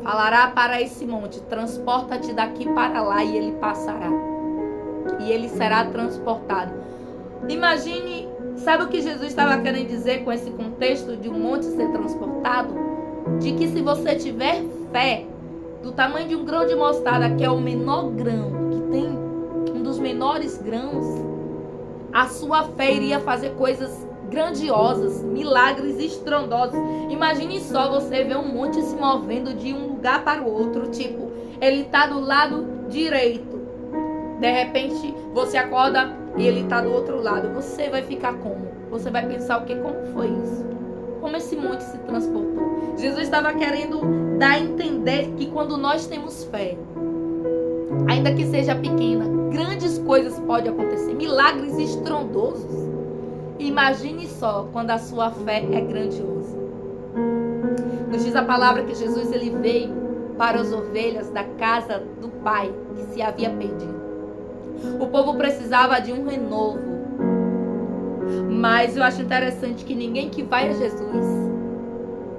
falará para esse monte: transporta-te daqui para lá, e ele passará. E ele será transportado. Imagine, sabe o que Jesus estava querendo dizer com esse contexto de um monte ser transportado? De que se você tiver fé do tamanho de um grão de mostarda, que é o menor grão, que tem um dos menores grãos, a sua fé iria fazer coisas grandiosas, milagres estrondosos. Imagine só você ver um monte se movendo de um lugar para o outro, tipo, ele está do lado direito, de repente você acorda e ele está do outro lado. Você vai ficar como? Você vai pensar o quê? Como foi isso? Como esse monte se transportou? Jesus estava querendo dar a entender que quando nós temos fé, ainda que seja pequena, grandes coisas podem acontecer, milagres estrondosos. Imagine só quando a sua fé é grandiosa. Nos diz a palavra que Jesus ele veio para as ovelhas da casa do Pai que se havia perdido. O povo precisava de um renovo. Mas eu acho interessante que ninguém que vai a Jesus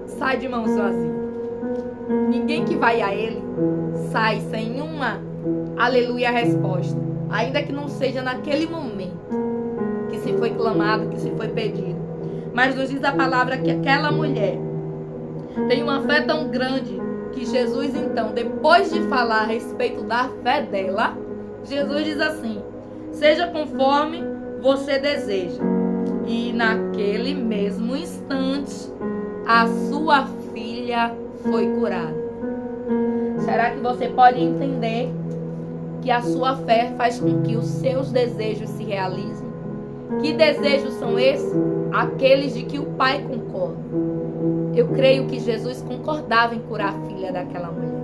sai de mãos vazias. Ninguém que vai a Ele sai sem uma aleluia resposta. Ainda que não seja naquele momento que se foi clamado, que se foi pedido. Mas nos diz a palavra que aquela mulher tem uma fé tão grande que Jesus, então, depois de falar a respeito da fé dela, Jesus diz assim: seja conforme você deseja. E naquele mesmo instante, a sua filha foi curada. Será que você pode entender que a sua fé faz com que os seus desejos se realizem? Que desejos são esses? Aqueles de que o Pai concorda. Eu creio que Jesus concordava em curar a filha daquela mulher.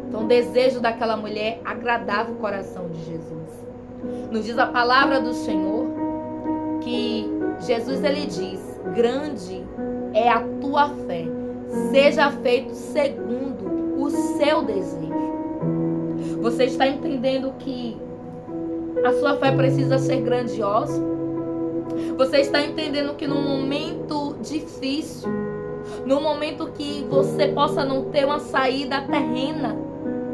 Então o desejo daquela mulher agradava o coração de Jesus. Nos diz a palavra do Senhor que Jesus ele diz: grande é a tua fé, seja feito segundo o seu desejo. Você está entendendo que a sua fé precisa ser grandiosa? Você está entendendo que num momento difícil, num momento que você possa não ter uma saída terrena,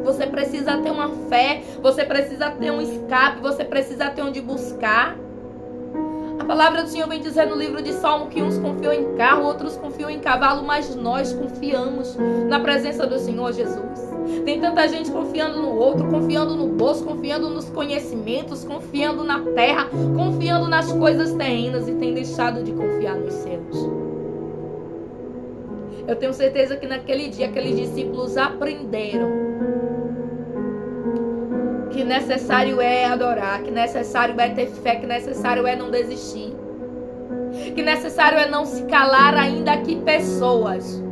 você precisa ter uma fé, você precisa ter um escape, você precisa ter onde buscar? A palavra do Senhor vem dizer no livro de Salmo que uns confiam em carro, outros confiam em cavalo, mas nós confiamos na presença do Senhor Jesus. Tem tanta gente confiando no outro, confiando no bolso, confiando nos conhecimentos, confiando na terra, confiando nas coisas terrenas e tem deixado de confiar nos céus. Eu tenho certeza que naquele dia aqueles discípulos aprenderam que necessário é adorar, que necessário é ter fé, que necessário é não desistir, que necessário é não se calar, ainda que pessoas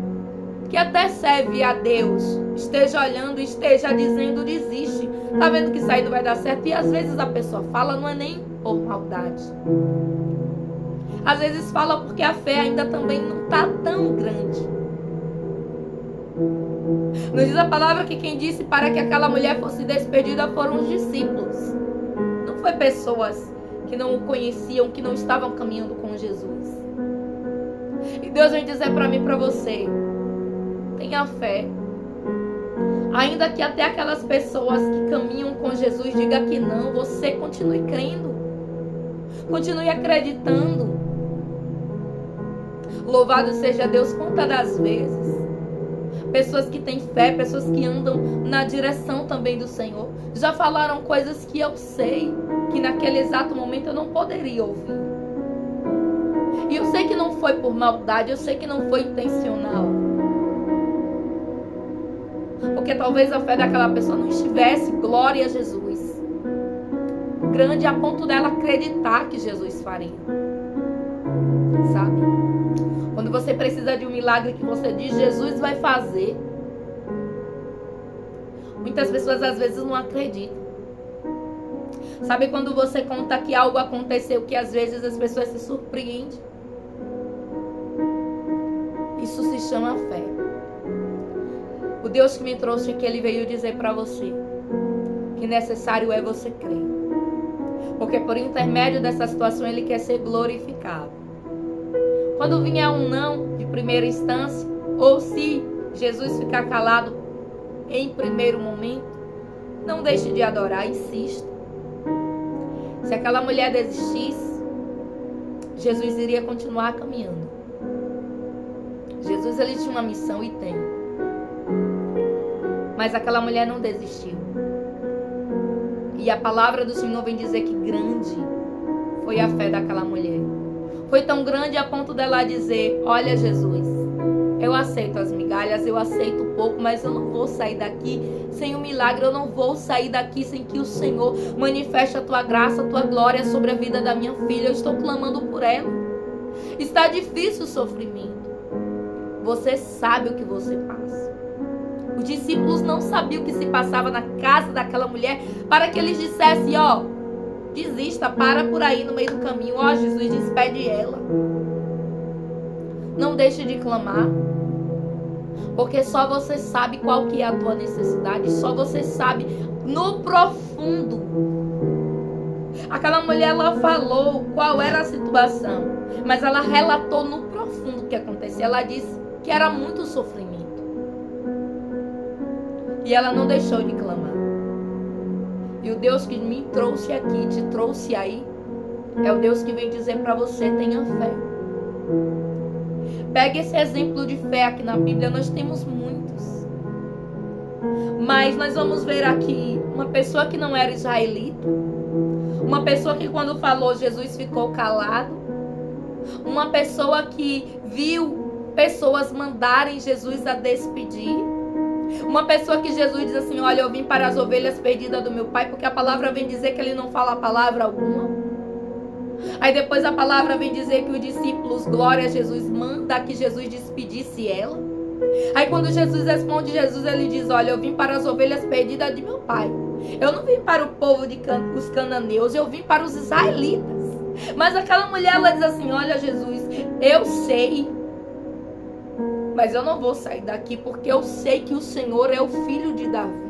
que até servem a Deus esteja olhando e esteja dizendo desiste, tá vendo que isso aí não vai dar certo. E às vezes a pessoa fala, não é nem por maldade, às vezes fala porque a fé ainda também não está tão grande. Nos diz a palavra que quem disse para que aquela mulher fosse despedida foram os discípulos. Não foi pessoas que não o conheciam, que não estavam caminhando com Jesus. E Deus vem dizer para mim e para você: tenha fé. Ainda que até aquelas pessoas que caminham com Jesus diga que não, você continue crendo. Continue acreditando. Louvado seja Deus quantas das vezes pessoas que têm fé, pessoas que andam na direção também do Senhor, já falaram coisas que eu sei que naquele exato momento eu não poderia ouvir. E eu sei que não foi por maldade, eu sei que não foi intencional. Porque talvez a fé daquela pessoa não estivesse, glória a Jesus, grande a ponto dela acreditar que Jesus faria. Sabe? Quando você precisa de um milagre que você diz, Jesus vai fazer. Muitas pessoas às vezes não acreditam. Sabe quando você conta que algo aconteceu, que às vezes as pessoas se surpreendem? Isso se chama fé. O Deus que me trouxe aqui, Ele veio dizer para você que necessário é você crer. Porque por intermédio dessa situação Ele quer ser glorificado. Quando vier um não de primeira instância, ou se Jesus ficar calado, em primeiro momento, não deixe de adorar, insista. Se aquela mulher desistisse, Jesus iria continuar caminhando. Jesus, ele tinha uma missão e tem. Mas aquela mulher não desistiu. E a palavra do Senhor vem dizer que grande foi a fé daquela mulher. Foi tão grande a ponto dela dizer: olha, Jesus, eu aceito as migalhas, eu aceito pouco, mas eu não vou sair daqui sem o milagre. Eu não vou sair daqui sem que o Senhor manifeste a tua graça, a tua glória sobre a vida da minha filha. Eu estou clamando por ela. Está difícil o sofrimento. Você sabe o que você passa. Os discípulos não sabiam o que se passava na casa daquela mulher para que eles dissessem: ó, desista, para por aí no meio do caminho. Ó, Jesus, despede ela. Não deixe de clamar. Porque só você sabe qual que é a tua necessidade. Só você sabe no profundo. Aquela mulher, ela falou qual era a situação. Mas ela relatou no profundo o que acontecia. Ela disse que era muito sofrimento. E ela não deixou de clamar. E o Deus que me trouxe aqui, te trouxe aí, é o Deus que vem dizer para você: tenha fé. Pegue esse exemplo de fé aqui na Bíblia, nós temos muitos. Mas nós vamos ver aqui uma pessoa que não era israelita, uma pessoa que quando falou Jesus ficou calado, uma pessoa que viu pessoas mandarem Jesus a despedir, uma pessoa que Jesus diz assim: olha, eu vim para as ovelhas perdidas do meu pai, porque a palavra vem dizer que ele não fala palavra alguma. Aí depois a palavra vem dizer que os discípulos, glória a Jesus, manda que Jesus despedisse ela. Aí quando Jesus responde, Jesus, ele diz: olha, eu vim para as ovelhas perdidas de meu pai. Eu não vim para o povo os cananeus, eu vim para os israelitas. Mas aquela mulher, ela diz assim: olha, Jesus, eu sei, mas eu não vou sair daqui, porque eu sei que o Senhor é o filho de Davi.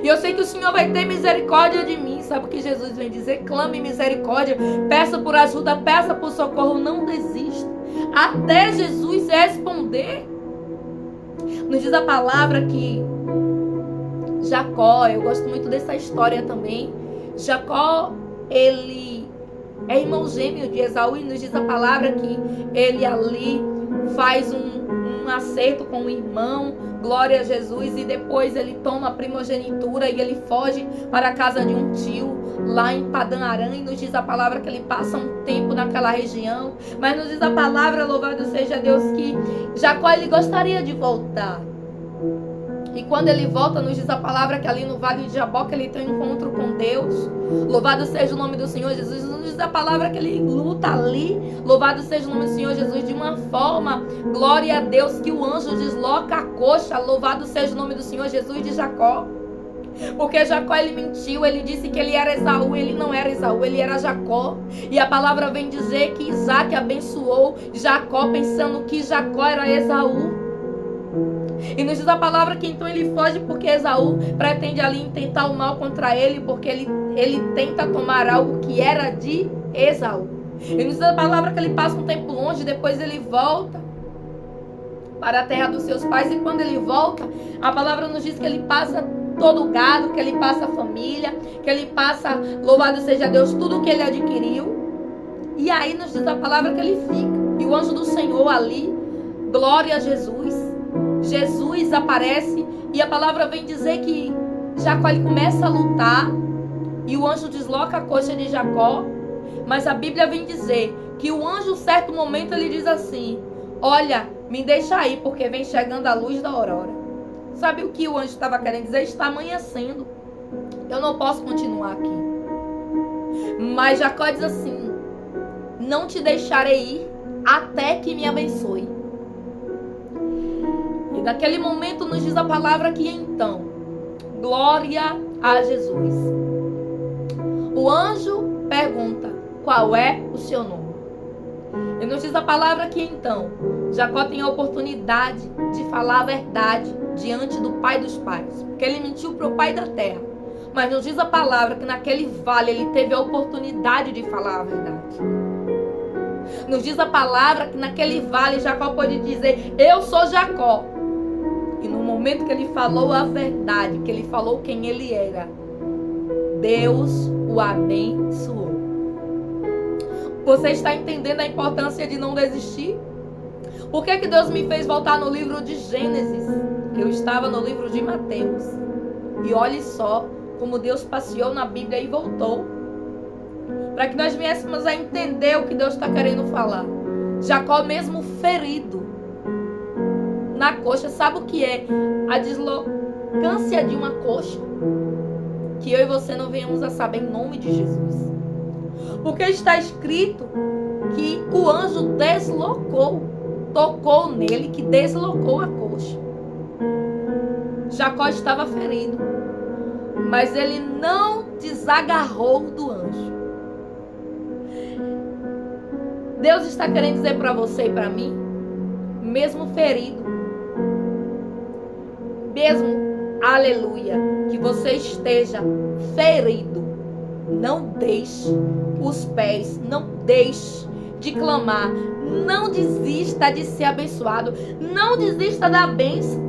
E eu sei que o Senhor vai ter misericórdia de mim. Sabe o que Jesus vem dizer? Clame misericórdia, peça por ajuda, peça por socorro, não desista até Jesus responder. Nos diz a palavra que Jacó, eu gosto muito dessa história também. Jacó, ele é irmão gêmeo de Esaú, e nos diz a palavra que ele ali faz um acerto com o irmão, glória a Jesus, e depois ele toma a primogenitura e ele foge para a casa de um tio lá em Padã Arã, e nos diz a palavra que ele passa um tempo naquela região. Mas nos diz a palavra, louvado seja Deus, que Jacó, ele gostaria de voltar. E quando ele volta, nos diz a palavra que ali no Vale de Jaboque ele tem um encontro com Deus. Louvado seja o nome do Senhor Jesus. Nos diz a palavra que ele luta ali. Louvado seja o nome do Senhor Jesus. De uma forma, glória a Deus, que o anjo desloca a coxa. Louvado seja o nome do Senhor Jesus de Jacó. Porque Jacó, ele mentiu, ele disse que ele era Esaú, ele não era Esaú, ele era Jacó. E a palavra vem dizer que Isaac abençoou Jacó pensando que Jacó era Esaú. E nos diz a palavra que então ele foge porque Esaú pretende ali intentar o mal contra ele, porque ele tenta tomar algo que era de Esaú. E nos diz a palavra que ele passa um tempo longe, depois ele volta para a terra dos seus pais, e quando ele volta, a palavra nos diz que ele passa todo o gado, que ele passa a família, que ele passa, louvado seja Deus, tudo que ele adquiriu. E aí nos diz a palavra que ele fica. E o anjo do Senhor ali, glória a Jesus, Jesus aparece, e a palavra vem dizer que Jacó, ele começa a lutar, e o anjo desloca a coxa de Jacó. Mas a Bíblia vem dizer que o anjo, certo momento, ele diz assim: olha, me deixa aí, porque vem chegando a luz da aurora. Sabe o que o anjo estava querendo dizer? Está amanhecendo, eu não posso continuar aqui. Mas Jacó diz assim: não te deixarei ir até que me abençoe. E naquele momento nos diz a palavra que então, glória a Jesus, o anjo pergunta: qual é o seu nome? E nos diz a palavra que então Jacó tem a oportunidade de falar a verdade diante do pai dos pais, porque ele mentiu para o pai da terra. Mas nos diz a palavra que naquele vale ele teve a oportunidade de falar a verdade. Nos diz a palavra que naquele vale Jacó pode dizer: eu sou Jacó. E no momento momento que ele falou a verdade, que ele falou quem ele era, Deus o abençoou. Você está entendendo a importância de não desistir? Por que Deus me fez voltar no livro de Gênesis? Eu estava no livro de Mateus. E olhe só como Deus passeou na Bíblia e voltou. Para que nós viéssemos a entender o que Deus está querendo falar. Jacó mesmo ferido na coxa. Sabe o que é a deslocância de uma coxa? Que eu e você não venhamos a saber em nome de Jesus. Porque está escrito que o anjo tocou nele, que deslocou a coxa. Jacó estava ferido, mas ele não desagarrou do anjo. Deus está querendo dizer para você e para mim, mesmo ferido, mesmo, aleluia, que você esteja ferido, não deixe os pés, não deixe de clamar, não desista de ser abençoado, não desista da bênção.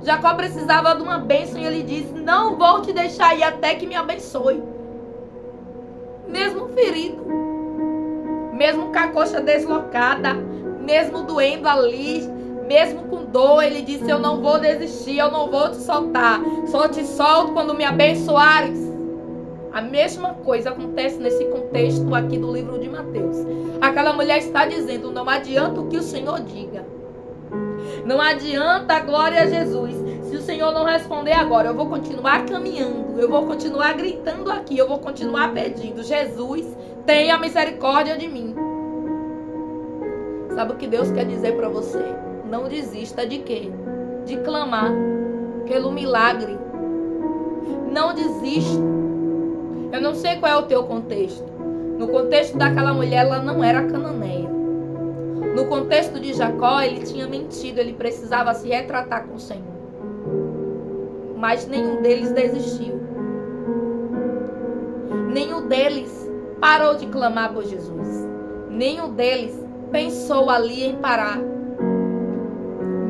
Jacó precisava de uma bênção e ele disse: não vou te deixar ir até que me abençoe. Mesmo ferido, mesmo com a coxa deslocada, mesmo doendo ali, mesmo com dor, ele disse: eu não vou desistir, eu não vou te soltar, só te solto quando me abençoares. A mesma coisa acontece nesse contexto aqui do livro de Mateus. Aquela mulher está dizendo: não adianta o que o Senhor diga. Não adianta, glória a Jesus. Se o Senhor não responder agora, eu vou continuar caminhando. Eu vou continuar gritando aqui. Eu vou continuar pedindo: Jesus, tenha misericórdia de mim. Sabe o que Deus quer dizer para você? Não desista de quê? De clamar pelo milagre. Não desista. Eu não sei qual é o teu contexto. No contexto daquela mulher, ela não era cananeia. No contexto de Jacó, ele tinha mentido, ele precisava se retratar com o Senhor. Mas nenhum deles desistiu. Nenhum deles parou de clamar por Jesus. Nenhum deles pensou ali em parar.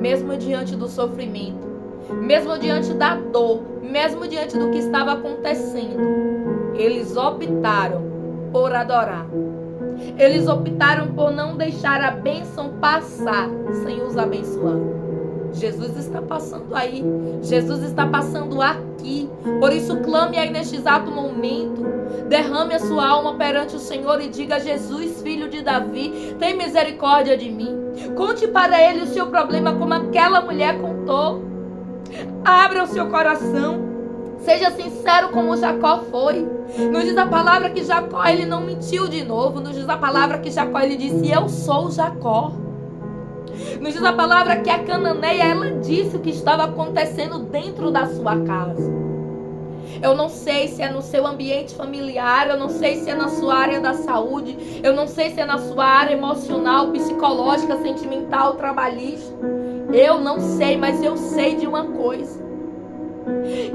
Mesmo diante do sofrimento, mesmo diante da dor, mesmo diante do que estava acontecendo, eles optaram por adorar. Eles optaram por não deixar a bênção passar sem os abençoar. Jesus está passando aí. Jesus está passando aqui. Por isso clame aí neste exato momento. Derrame a sua alma perante o Senhor e diga: Jesus, filho de Davi, tem misericórdia de mim. Conte para ele o seu problema como aquela mulher contou. Abra o seu coração. Seja sincero como Jacó foi. Nos diz a palavra que Jacó, ele não mentiu de novo. Nos diz a palavra que Jacó, ele disse: eu sou Jacó. Nos diz a palavra que a cananeia, ela disse o que estava acontecendo dentro da sua casa. Eu não sei se é no seu ambiente familiar, eu não sei se é na sua área da saúde, eu não sei se é na sua área emocional, psicológica, sentimental, trabalhista. Eu não sei, mas eu sei de uma coisa.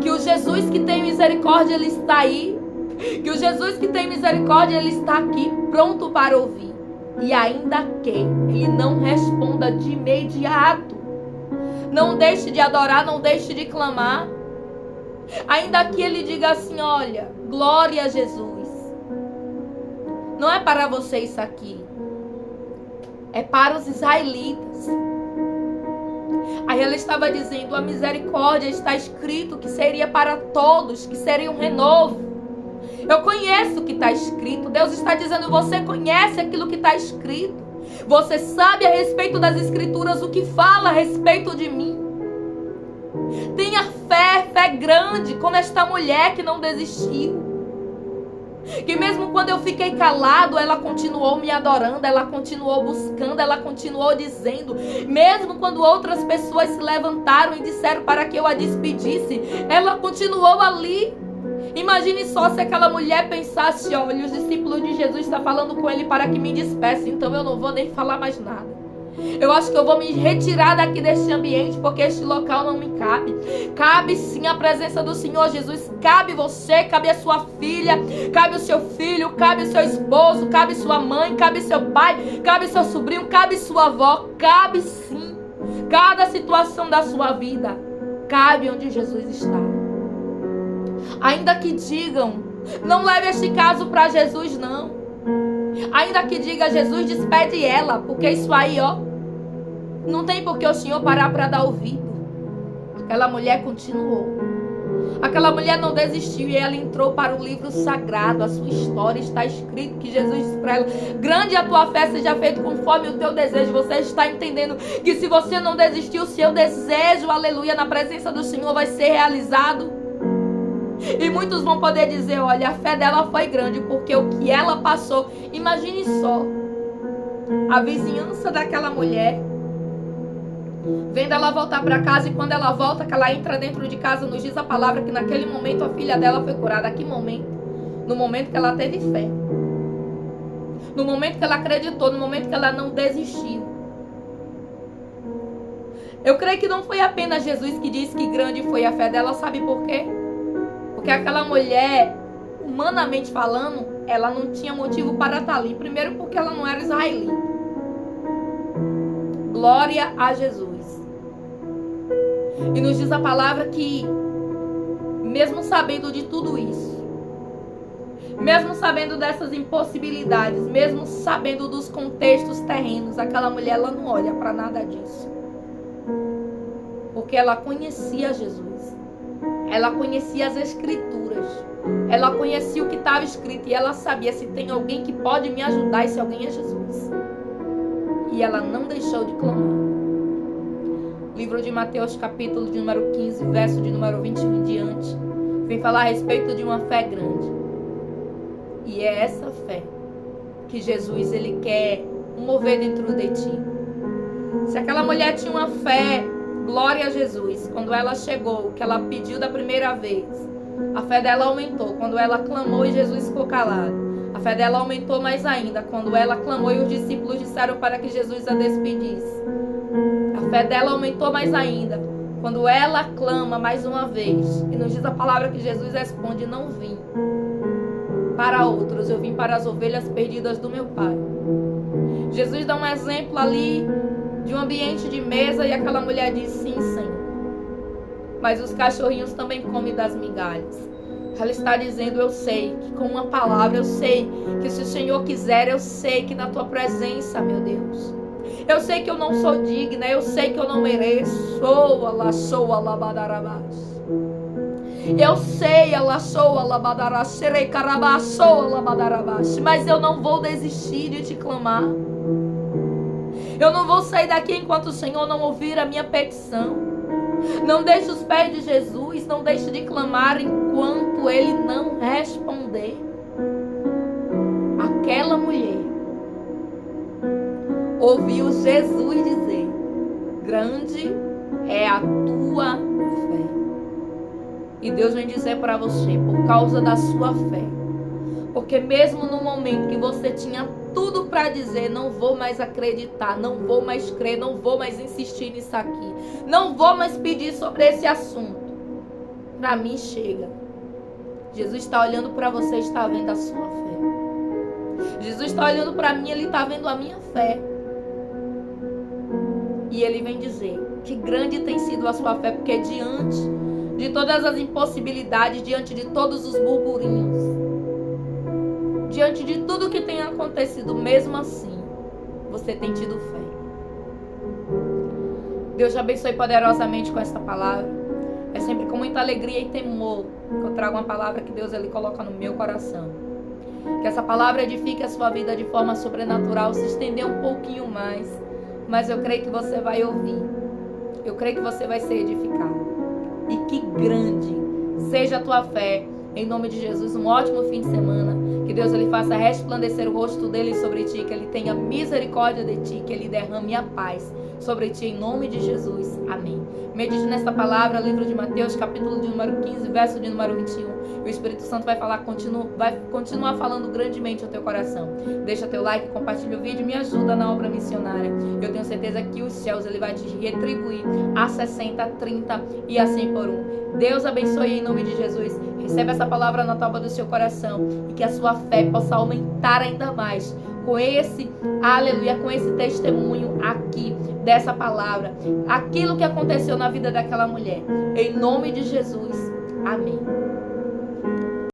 Que o Jesus que tem misericórdia, ele está aí. Que o Jesus que tem misericórdia, ele está aqui, pronto para ouvir. E ainda que ele não responda de imediato, não deixe de adorar, não deixe de clamar. Ainda que ele diga assim: olha, glória a Jesus. Não é para você isso aqui. É para os israelitas. Aí ela estava dizendo: a misericórdia está escrito que seria para todos, que seria um renovo. Eu conheço o que está escrito. Deus está dizendo: você conhece aquilo que está escrito. Você sabe a respeito das escrituras o que fala a respeito de mim. Tenha fé, fé grande, como esta mulher que não desistiu. Que mesmo quando eu fiquei calado, ela continuou me adorando, ela continuou buscando, ela continuou dizendo. Mesmo quando outras pessoas se levantaram e disseram para que eu a despedisse, ela continuou ali. Imagine só se aquela mulher pensasse: olha, os discípulos de Jesus estão falando com ele para que me despeça, então eu não vou nem falar mais nada. Eu acho que eu vou me retirar daqui deste ambiente, porque este local não me cabe. Cabe sim a presença do Senhor Jesus. Cabe você, cabe a sua filha, cabe o seu filho, cabe o seu esposo, cabe sua mãe, cabe seu pai, cabe seu sobrinho, cabe sua avó. Cabe sim. Cada situação da sua vida cabe onde Jesus está. Ainda que digam, não leve este caso para Jesus, não. Ainda que diga, Jesus, despede ela, porque isso aí, ó, não tem por que o Senhor parar para dar ouvido. Aquela mulher continuou. Aquela mulher não desistiu e ela entrou para o livro sagrado. A sua história está escrito que Jesus disse para ela: grande a tua fé, seja feita conforme o teu desejo. Você está entendendo que se você não desistir, o seu desejo, aleluia, na presença do Senhor vai ser realizado. E muitos vão poder dizer: olha, a fé dela foi grande porque o que ela passou. Imagine só a vizinhança daquela mulher vendo ela voltar para casa, e quando ela volta, que ela entra dentro de casa, nos diz a palavra que naquele momento a filha dela foi curada. Que momento? No momento que ela teve fé, no momento que ela acreditou, no momento que ela não desistiu. Eu creio que não foi apenas Jesus que disse que grande foi a fé dela. Sabe por quê? Porque aquela mulher, humanamente falando, ela não tinha motivo para estar ali. Primeiro porque ela não era israelita. Glória a Jesus. E nos diz a palavra que, mesmo sabendo de tudo isso, mesmo sabendo dessas impossibilidades, mesmo sabendo dos contextos terrenos, aquela mulher, ela não olha para nada disso. Porque ela conhecia Jesus. Ela conhecia as Escrituras. Ela conhecia o que estava escrito. E ela sabia: se tem alguém que pode me ajudar, esse alguém é Jesus. E ela não deixou de clamar. Livro de Mateus, capítulo de número 15, verso de número 21 em diante, vem falar a respeito de uma fé grande. E é essa fé que Jesus, ele quer mover dentro de ti. Se aquela mulher tinha uma fé, glória a Jesus, quando ela chegou, que ela pediu da primeira vez, a fé dela aumentou. Quando ela clamou e Jesus ficou calado, a fé dela aumentou mais ainda quando ela clamou e os discípulos disseram para que Jesus a despedisse. A fé dela aumentou mais ainda quando ela clama mais uma vez. E nos diz a palavra que Jesus responde: não vim para outros, eu vim para as ovelhas perdidas do meu Pai. Jesus dá um exemplo ali de um ambiente de mesa e aquela mulher diz: sim, Senhor, mas os cachorrinhos também comem das migalhas. Ela está dizendo: eu sei que com uma palavra, eu sei que se o Senhor quiser, eu sei que na tua presença, meu Deus, eu sei que eu não sou digna, eu sei que eu não mereço. Eu sei, mas eu não vou desistir de te clamar. Eu não vou sair daqui enquanto o Senhor não ouvir a minha petição. Não deixe os pés de Jesus, não deixe de clamar enquanto Ele não responder. Aquela mulher ouviu Jesus dizer: grande é a tua fé. E Deus vem dizer para você: por causa da sua fé, porque mesmo no momento que você tinha tudo para dizer: não vou mais acreditar, não vou mais crer, não vou mais insistir nisso aqui, não vou mais pedir sobre esse assunto, para mim chega. Jesus está olhando para você, está vendo a sua fé. Jesus está olhando para mim, Ele está vendo a minha fé. E Ele vem dizer que grande tem sido a sua fé, porque diante de todas as impossibilidades, diante de todos os burburinhos, diante de tudo que tem acontecido, mesmo assim, você tem tido fé. Deus te abençoe poderosamente com esta palavra. É sempre com muita alegria e temor que eu trago uma palavra que Deus ele coloca no meu coração. Que essa palavra edifique a sua vida de forma sobrenatural, se estender um pouquinho mais. Mas eu creio que você vai ouvir. Eu creio que você vai ser edificado. E que grande seja a tua fé. Em nome de Jesus, um ótimo fim de semana. Que Deus ele faça resplandecer o rosto dele sobre ti, que ele tenha misericórdia de ti, que ele derrame a paz sobre ti, em nome de Jesus. Amém. Medite nesta palavra, livro de Mateus, capítulo de número 15, verso de número 21. O Espírito Santo vai continuar falando grandemente ao teu coração. Deixa teu like, compartilha o vídeo, me ajuda na obra missionária. Eu tenho certeza que os céus ele vai te retribuir a 60, 30 e assim por um. Deus abençoe em nome de Jesus. Recebe essa palavra na tábua do seu coração e que a sua fé possa aumentar ainda mais com esse, aleluia, com esse testemunho aqui dessa palavra, aquilo que aconteceu na vida daquela mulher. Em nome de Jesus. Amém.